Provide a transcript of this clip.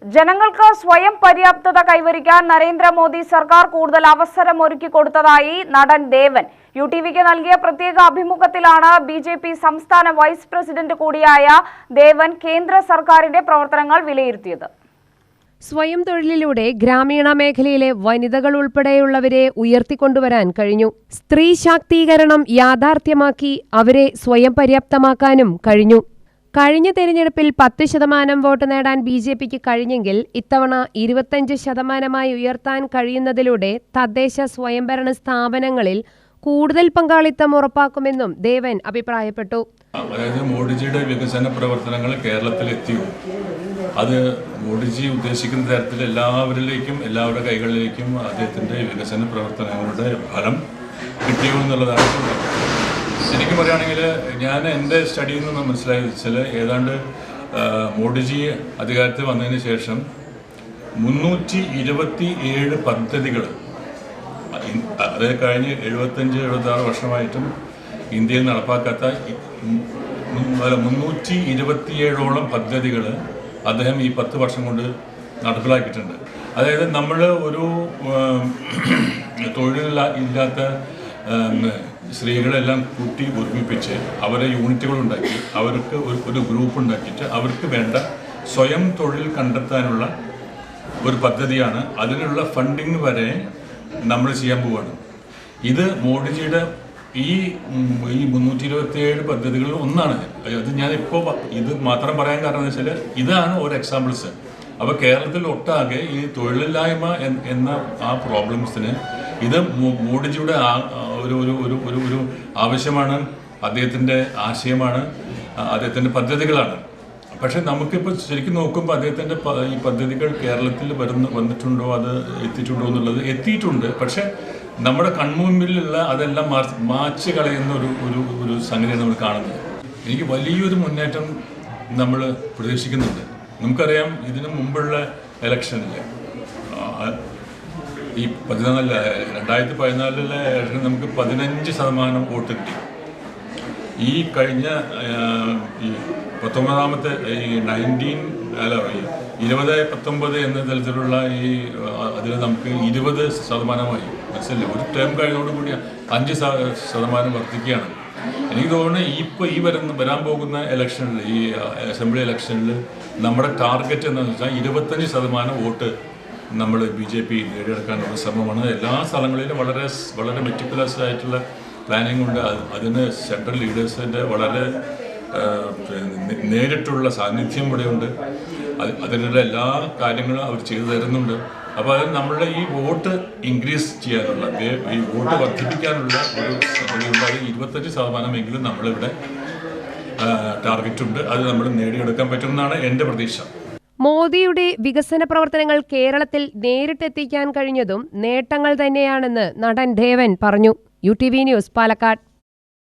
ജനങ്ങൾക്ക് സ്വയം പര്യാപ്തത കൈവരിക്കാൻ നരേന്ദ്രമോദി സർക്കാർ കൂടുതൽ അവസരം ഒരുക്കി കൊടുത്തതായി നടൻ ദേവൻ യുടിവിക്ക് നൽകിയ പ്രത്യേക അഭിമുഖത്തിലാണ് ബിജെപി സംസ്ഥാന വൈസ് പ്രസിഡന്റ് കൂടിയായ ദേവൻ കേന്ദ്ര സർക്കാരിന്റെ പ്രവർത്തനങ്ങൾ വിലയിരുത്തിയത്. സ്വയം തൊഴിലിലൂടെ ഗ്രാമീണ മേഖലയിലെ വനിതകൾ ഉൾപ്പെടെയുള്ളവരെ ഉയർത്തിക്കൊണ്ടുവരാൻ കഴിഞ്ഞു. സ്ത്രീ ശാക്തീകരണം യാഥാർത്ഥ്യമാക്കി അവരെ സ്വയം പര്യാപ്തമാക്കാനും കഴിഞ്ഞു. കഴിഞ്ഞ തെരഞ്ഞെടുപ്പിൽ 10% വോട്ട് നേടാൻ ബിജെപിക്ക് കഴിഞ്ഞെങ്കിൽ ഇത്തവണ 25% ഉയർത്താൻ കഴിയുന്നതിലൂടെ തദ്ദേശ സ്വയംഭരണ സ്ഥാപനങ്ങളിൽ കൂടുതൽ പങ്കാളിത്തം ഉറപ്പാക്കുമെന്നും ദേവൻ അഭിപ്രായപ്പെട്ടു. അതായത് മോഡിജിയുടെ വികസന പ്രവർത്തനങ്ങൾ കേരളത്തിൽ എത്തിയോ, അത് മോഡിജി ഉദ്ദേശിക്കുന്ന തരത്തിൽ എല്ലാവരുടെ കൈകളിലേക്കും അദ്ദേഹത്തിൻ്റെ വികസന പ്രവർത്തനങ്ങളുടെ ഫലം കിട്ടിയോ എന്നുള്ളതാണ്. ശരിക്കും പറയുകയാണെങ്കിൽ ഞാൻ എൻ്റെ സ്റ്റഡിയിൽ നിന്ന് മനസ്സിലായത് വെച്ചാൽ ഏതാണ്ട് മോഡിജി അധികാരത്തിൽ വന്നതിന് ശേഷം 327 പദ്ധതികൾ, അത് കഴിഞ്ഞ് 75-76 വർഷമായിട്ടും ഇന്ത്യയിൽ നടപ്പാക്കാത്ത 327ഓളം പദ്ധതികൾ അദ്ദേഹം ഈ 10 വർഷം കൊണ്ട് നടപ്പിലാക്കിയിട്ടുണ്ട്. അതായത് നമ്മൾ ഒരു തൊഴിലില്ലാത്ത സ്ത്രീകളെല്ലാം കൂട്ടി ഒരുമിപ്പിച്ച് അവരെ യൂണിറ്റുകൾ ഉണ്ടാക്കി അവർക്ക് ഒരു ഗ്രൂപ്പ് ഉണ്ടാക്കിയിട്ട് അവർക്ക് വേണ്ട സ്വയം തൊഴിൽ കണ്ടെത്താനുള്ള ഒരു പദ്ധതിയാണ്. അതിനുള്ള ഫണ്ടിങ് വരെ നമ്മൾ ചെയ്യാൻ പോവുകയാണ്. ഇത് മോഡിജിയുടെ ഈ 327 പദ്ധതികളിൽ ഒന്നാണ്. അത് ഞാനിപ്പോൾ ഇത് മാത്രം പറയാൻ കാരണം എന്ന് വെച്ചാൽ ഇതാണ് ഒരു എക്സാമ്പിൾസ്. അപ്പോൾ കേരളത്തിൽ ഒട്ടാകെ ഈ തൊഴിലില്ലായ്മ എന്ന ആ പ്രോബ്ലംസിന് ഇത് മോഡിജിയുടെ ഒരു ആവശ്യമാണ്, അദ്ദേഹത്തിൻ്റെ ആശയമാണ്, അദ്ദേഹത്തിൻ്റെ പദ്ധതികളാണ്. പക്ഷേ നമുക്കിപ്പോൾ ശരിക്കും നോക്കുമ്പോൾ അദ്ദേഹത്തിൻ്റെ ഈ പദ്ധതികൾ കേരളത്തിൽ വന്നിട്ടുണ്ടോ, അത് എത്തിയിട്ടുണ്ടോ എന്നുള്ളത് എത്തിയിട്ടുണ്ട്. പക്ഷേ നമ്മുടെ കൺമുമ്പിലുള്ള അതെല്ലാം മാച്ച് കളയുന്ന ഒരു സംഗതിയാണ് നമ്മൾ കാണുന്നത്. എനിക്ക് വലിയൊരു മുന്നേറ്റം നമ്മൾ പ്രതീക്ഷിക്കുന്നുണ്ട്. നമുക്കറിയാം, ഇതിനു മുമ്പുള്ള ഇലക്ഷനിൽ ഈ 2014 ഇലക്ഷൻ നമുക്ക് 15% വോട്ട് കിട്ടി. ഈ കഴിഞ്ഞ ഈ 19ാമത്തെ ഈ 2019 എന്ന തരത്തിലുള്ള ഈ അതിൽ നമുക്ക് 20%മായി മനസ്സിലായി. ഒരു ടേം കഴിഞ്ഞതോടുകൂടി 5% വർദ്ധിക്കുകയാണ്. എനിക്ക് തോന്നുന്നു ഈ വരാൻ പോകുന്ന ഇലക്ഷനിൽ, ഈ അസംബ്ലി ഇലക്ഷനിൽ നമ്മുടെ ടാർഗറ്റ് എന്താണെന്ന് വെച്ചാൽ 25% വോട്ട് നമ്മൾ BJP നേടിയെടുക്കാനുള്ള ശ്രമമാണ്. എല്ലാ സ്ഥലങ്ങളിലും വളരെ മെറ്റിക്കുലസ് ആയിട്ടുള്ള പ്ലാനിംഗ് ഉണ്ട്. അതിന് സെൻട്രൽ ലീഡേഴ്സിൻ്റെ വളരെ നേരിട്ടുള്ള സാന്നിധ്യം ഇവിടെയുണ്ട്. അതിനുള്ള എല്ലാ കാര്യങ്ങളും അവർ ചെയ്തു തരുന്നുണ്ട്. അപ്പോൾ അത് നമ്മളുടെ ഈ വോട്ട് ഇൻക്രീസ് ചെയ്യാനുള്ള, ഈ വോട്ട് വർദ്ധിപ്പിക്കാനുള്ള ഒരു 25% നമ്മളിവിടെ ടാർഗറ്റുണ്ട്. അത് നമ്മൾ നേടിയെടുക്കാൻ പറ്റുമെന്നാണ് എൻ്റെ പ്രതീക്ഷ. മോദിയുടെ വികസന പ്രവർത്തനങ്ങൾ കേരളത്തിൽ നേരിട്ടെത്തിക്കാൻ കഴിഞ്ഞതും നേട്ടങ്ങൾ തന്നെയാണെന്ന് നടൻ ദേവൻ പറഞ്ഞു. UTV news, Palakkad.